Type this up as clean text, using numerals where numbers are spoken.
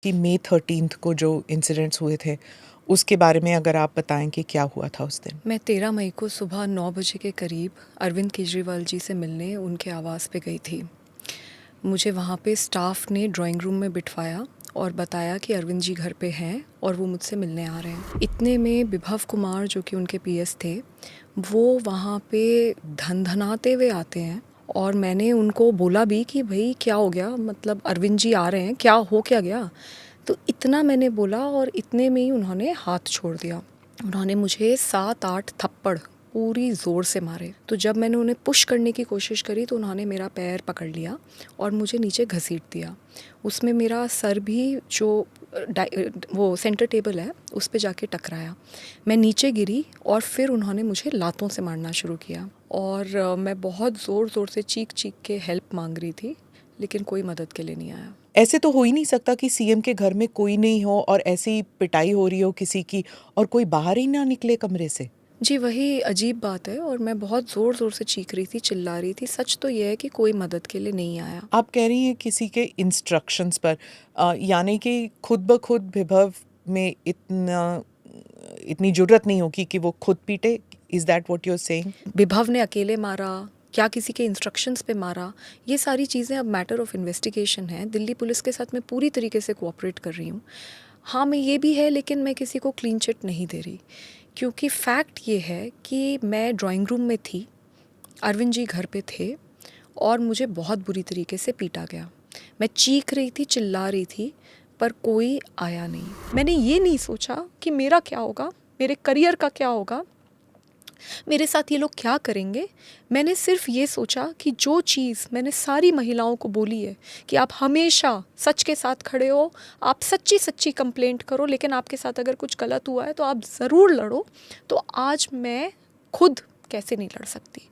कि मई 13 को जो इंसिडेंट्स हुए थे उसके बारे में अगर आप बताएं कि क्या हुआ था उस दिन। मैं 13 मई को सुबह 9 बजे के करीब अरविंद केजरीवाल जी से मिलने उनके आवास पे गई थी। मुझे वहाँ पे स्टाफ ने ड्राइंग रूम में बिठवाया और बताया कि अरविंद जी घर पे हैं और वो मुझसे मिलने आ रहे हैं। इतने में विभव कुमार जो कि उनके पीएस थे, वो वहाँ पे धनधनाते हुए आते हैं और मैंने उनको बोला भी कि भाई क्या हो गया, मतलब अरविंद जी आ रहे हैं, क्या हो क्या गया। तो इतना मैंने बोला और इतने में ही उन्होंने हाथ छोड़ दिया। उन्होंने मुझे 7-8 थप्पड़ पूरी ज़ोर से मारे। तो जब मैंने उन्हें पुश करने की कोशिश करी तो उन्होंने मेरा पैर पकड़ लिया और मुझे नीचे घसीट दिया। उसमें मेरा सर भी जो वो सेंटर टेबल है उस पे जाके टकराया। मैं नीचे गिरी और फिर उन्होंने मुझे लातों से मारना शुरू किया और मैं बहुत ज़ोर ज़ोर से चीख चीख के हेल्प मांग रही थी, लेकिन कोई मदद के लिए नहीं आया। ऐसे तो हो ही नहीं सकता कि सीएम के घर में कोई नहीं हो और ऐसी पिटाई हो रही हो किसी की और कोई बाहर ही ना निकले कमरे से। जी, वही अजीब बात है और मैं बहुत ज़ोर-ज़ोर से चीख रही थी, चिल्ला रही थी। सच तो ये है कि कोई मदद के लिए नहीं आया। आप कह रही हैं किसी के इंस्ट्रक्शंस पर, यानी कि खुद ब खुद विभव में इतनी जुर्रत नहीं होगी कि वो खुद पीटे। Is that what you are saying? Vibhav ने अकेले मारा, क्या किसी के इंस्ट्रक्शंस पे मारा, ये सारी चीज़ें अब मैटर ऑफ इन्वेस्टिगेशन है। दिल्ली पुलिस के साथ मैं पूरी तरीके से कोऑपरेट कर रही हूँ। हाँ, मैं ये भी है, लेकिन मैं किसी को क्लीन चिट नहीं दे रही, क्योंकि फैक्ट ये है कि मैं ड्राइंग रूम में थी, अरविंद जी घर पे थे और मुझे बहुत बुरी तरीके से पीटा गया। मैं चीख रही थी, चिल्ला रही थी, पर कोई आया नहीं। मैंने ये नहीं सोचा कि मेरा क्या होगा, मेरे करियर का क्या होगा, मेरे साथ ये लोग क्या करेंगे। मैंने सिर्फ ये सोचा कि जो चीज़ मैंने सारी महिलाओं को बोली है कि आप हमेशा सच के साथ खड़े हो, आप सच्ची सच्ची कंप्लेंट करो, लेकिन आपके साथ अगर कुछ गलत हुआ है तो आप ज़रूर लड़ो। तो आज मैं खुद कैसे नहीं लड़ सकती।